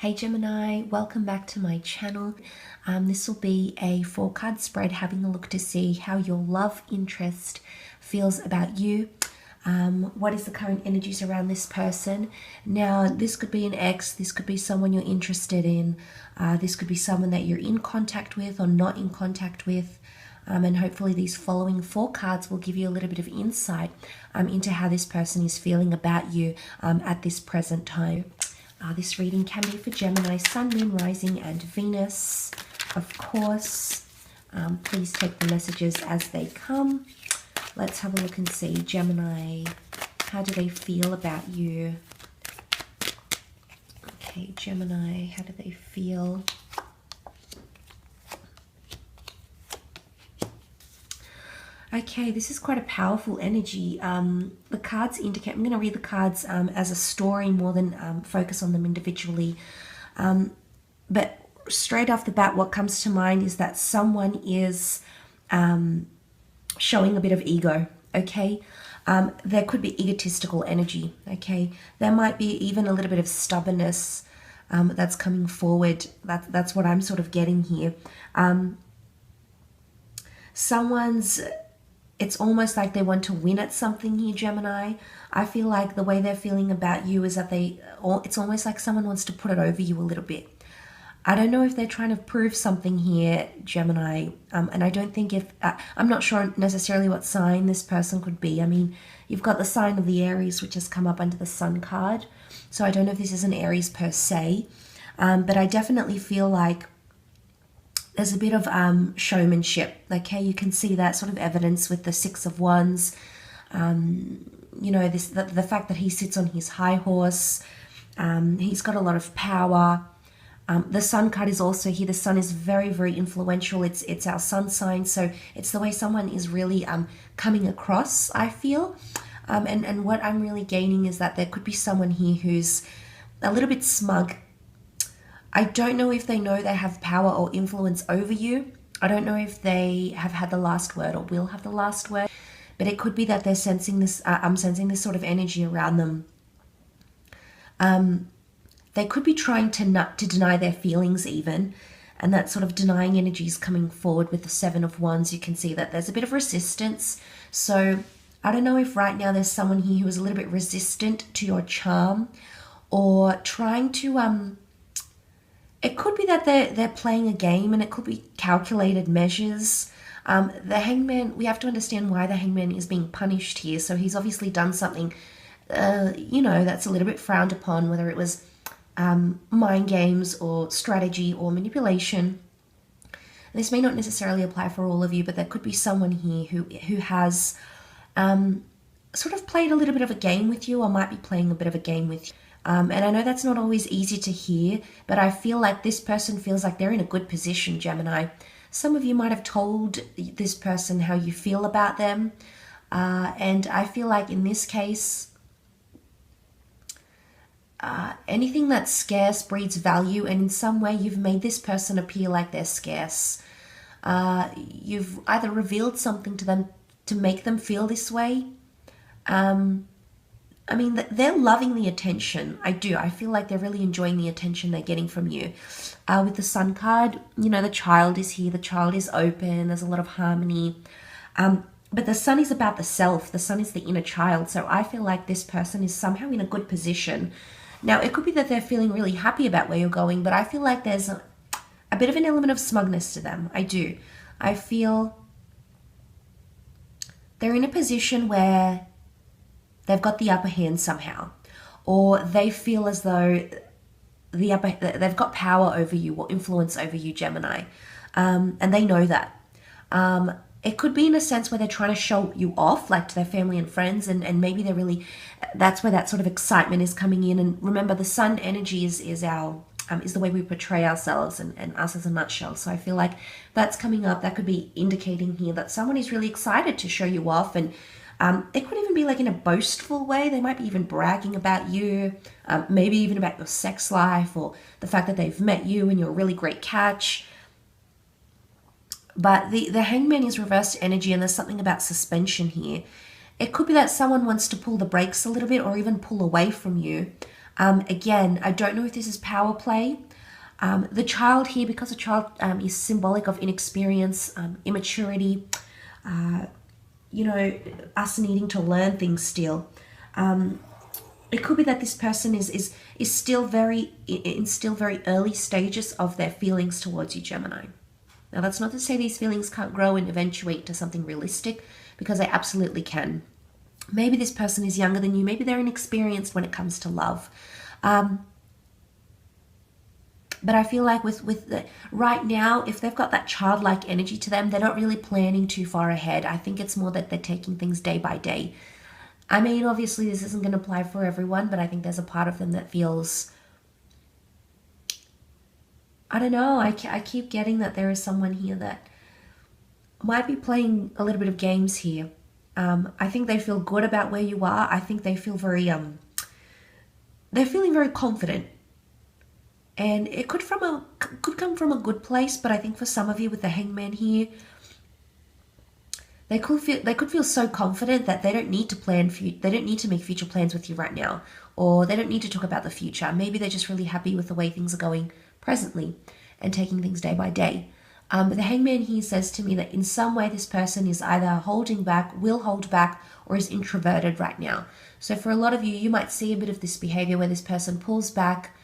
Hey Gemini, welcome back to my channel. This will be a 4-card spread having a look to see how your love interest feels about you. What is the current energies around this person? Now, this could be an ex, this could be someone you're interested in, this could be someone that you're in contact with or not in contact with. And hopefully these following 4 cards will give you a little bit of insight into how this person is feeling about you at this present time. This reading can be for Gemini, Sun, Moon, Rising, and Venus, of course. Please take the messages as they come. Let's have a look and see. Gemini, how do they feel about you? Okay, Gemini, how do they feel? Okay, this is quite a powerful energy. The cards indicate, I'm going to read the cards as a story more than focus on them individually. But straight off the bat, what comes to mind is that someone is showing a bit of ego, okay? There could be egotistical energy, okay? There might be even a little bit of stubbornness that's coming forward. That's what I'm sort of getting here. It's almost like they want to win at something here, Gemini. I feel like the way they're feeling about you is that it's almost like someone wants to put it over you a little bit. I don't know if they're trying to prove something here, Gemini. And I don't think I'm not sure necessarily what sign this person could be. I mean, you've got the sign of the Aries, which has come up under the Sun card. So I don't know if this is an Aries per se. But I definitely feel like there's a bit of showmanship, okay? You can see that sort of evidence with the 6 of Wands. You know, the fact that he sits on his high horse. He's got a lot of power. The Sun card is also here. The Sun is very, very influential. It's our Sun sign, so it's the way someone is really coming across, I feel. And what I'm really gaining is that there could be someone here who's a little bit smug. I don't know if they know they have power or influence over you. I don't know if they have had the last word or will have the last word, but it could be that they're sensing this. I'm sensing this sort of energy around them. They could be trying to deny their feelings even, and that sort of denying energy is coming forward with the 7 of Wands. You can see that there's a bit of resistance. So I don't know if right now there's someone here who is a little bit resistant to your charm or trying to it could be that they're playing a game, and it could be calculated measures. The Hangman, we have to understand why the Hangman is being punished here. So he's obviously done something, you know, that's a little bit frowned upon, whether it was mind games or strategy or manipulation. This may not necessarily apply for all of you, but there could be someone here who has sort of played a little bit of a game with you, or might be playing a bit of a game with you. And I know that's not always easy to hear, but I feel like this person feels like they're in a good position, Gemini. Some of you might have told this person how you feel about them. And I feel like in this case, anything that's scarce breeds value. And in some way, you've made this person appear like they're scarce. You've either revealed something to them to make them feel this way. I mean, they're loving the attention. I do. I feel like they're really enjoying the attention they're getting from you. With the Sun card, you know, the child is here. The child is open. There's a lot of harmony. But the Sun is about the self. The Sun is the inner child. So I feel like this person is somehow in a good position. Now, it could be that they're feeling really happy about where you're going, but I feel like there's a bit of an element of smugness to them. I do. I feel they're in a position where they've got the upper hand somehow, or they feel as though they've got power over you or influence over you, Gemini, and they know that. It could be in a sense where they're trying to show you off, like to their family and friends, and maybe they're really, that's where that sort of excitement is coming in. And remember, the Sun energy is the way we portray ourselves and us as a nutshell. So I feel like that's coming up. That could be indicating here that someone is really excited to show you off, and it could even be like in a boastful way. They might be even bragging about you, maybe even about your sex life or the fact that they've met you and you're a really great catch. But the Hangman is reversed energy, and there's something about suspension here. It could be that someone wants to pull the brakes a little bit or even pull away from you. Again, I don't know if this is power play. The child here, because the child is symbolic of inexperience, immaturity, you know, us needing to learn things still. It could be that this person is still very early stages of their feelings towards you, Gemini. Now, that's not to say these feelings can't grow and eventuate to something realistic, because they absolutely can. Maybe this person is younger than you. Maybe they're inexperienced when it comes to love. But I feel like right now, if they've got that childlike energy to them, they're not really planning too far ahead. I think it's more that they're taking things day by day. I mean, obviously this isn't going to apply for everyone, but I think there's a part of them that feels, I don't know, I keep getting that there is someone here that might be playing a little bit of games here. I think they feel good about where you are. I think they feel very, they're feeling very confident. And it could come from a good place, but I think for some of you with the Hangman here, they could feel so confident that they don't need to they don't need to make future plans with you right now, or they don't need to talk about the future. Maybe they're just really happy with the way things are going presently and taking things day by day. But the Hangman here says to me that in some way this person is either holding back, will hold back, or is introverted right now. So for a lot of you, you might see a bit of this behavior where this person pulls back,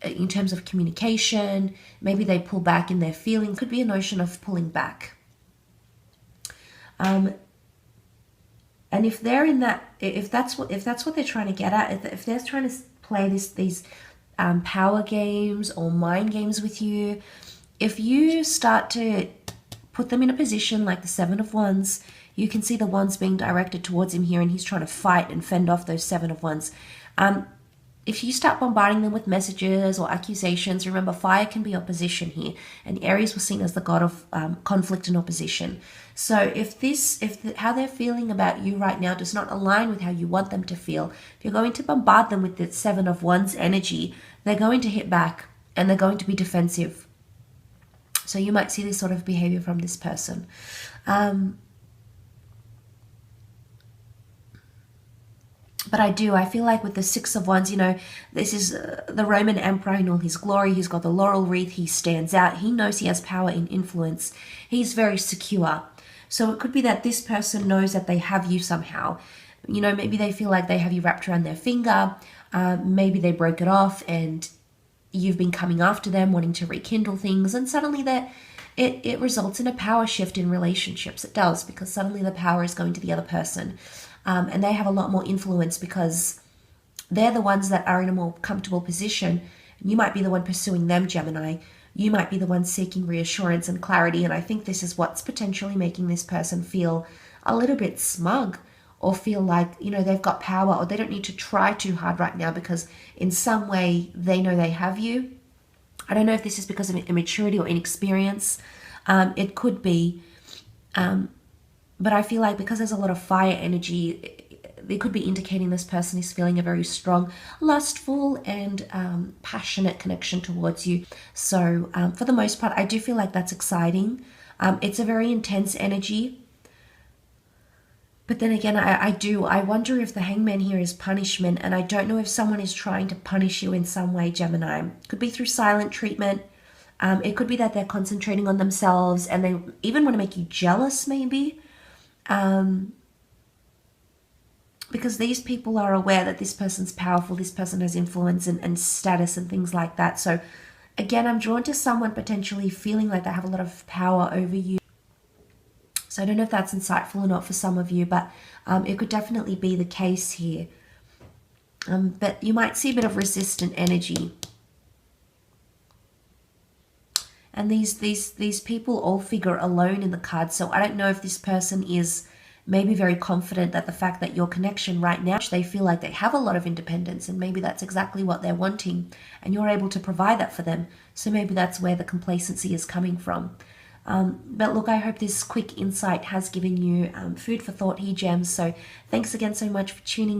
in terms of communication. Maybe they pull back in their feeling. Could be a notion of pulling back. And if they're in that, if that's what they're trying to get at, if they're trying to play these power games or mind games with you, if you start to put them in a position like the Seven of Wands, you can see the wands being directed towards him here, and he's trying to fight and fend off those Seven of Wands. If you start bombarding them with messages or accusations, remember fire can be opposition here, and Aries was seen as the god of conflict and opposition. So if how they're feeling about you right now does not align with how you want them to feel, if you're going to bombard them with the Seven of Wands energy, they're going to hit back and they're going to be defensive. So you might see this sort of behavior from this person. But I feel like with the Six of Wands, you know, this is the Roman Emperor in all his glory. He's got the laurel wreath. He stands out. He knows he has power and influence. He's very secure. So it could be that this person knows that they have you somehow. You know, maybe they feel like they have you wrapped around their finger. Maybe they broke it off and you've been coming after them, wanting to rekindle things. And suddenly it results in a power shift in relationships. It does, because suddenly the power is going to the other person. And they have a lot more influence because they're the ones that are in a more comfortable position. You might be the one pursuing them, Gemini. You might be the one seeking reassurance and clarity. And I think this is what's potentially making this person feel a little bit smug, or feel like, you know, they've got power, or they don't need to try too hard right now because in some way they know they have you. I don't know if this is because of immaturity or inexperience. It could be. But I feel like because there's a lot of fire energy, it could be indicating this person is feeling a very strong, lustful and passionate connection towards you. So for the most part, I do feel like that's exciting. It's a very intense energy. But then again, I wonder if the Hangman here is punishment, and I don't know if someone is trying to punish you in some way, Gemini. Could be through silent treatment. It could be that they're concentrating on themselves and they even want to make you jealous, maybe. Because these people are aware that this person's powerful, this person has influence and status and things like that. So again, I'm drawn to someone potentially feeling like they have a lot of power over you. So I don't know if that's insightful or not for some of you, but it could definitely be the case here. But you might see a bit of resistant energy. And these people all figure alone in the card. So I don't know if this person is maybe very confident that the fact that your connection right now, they feel like they have a lot of independence, and maybe that's exactly what they're wanting, and you're able to provide that for them. So maybe that's where the complacency is coming from. But look, I hope this quick insight has given you food for thought here, Gems. So thanks again so much for tuning in.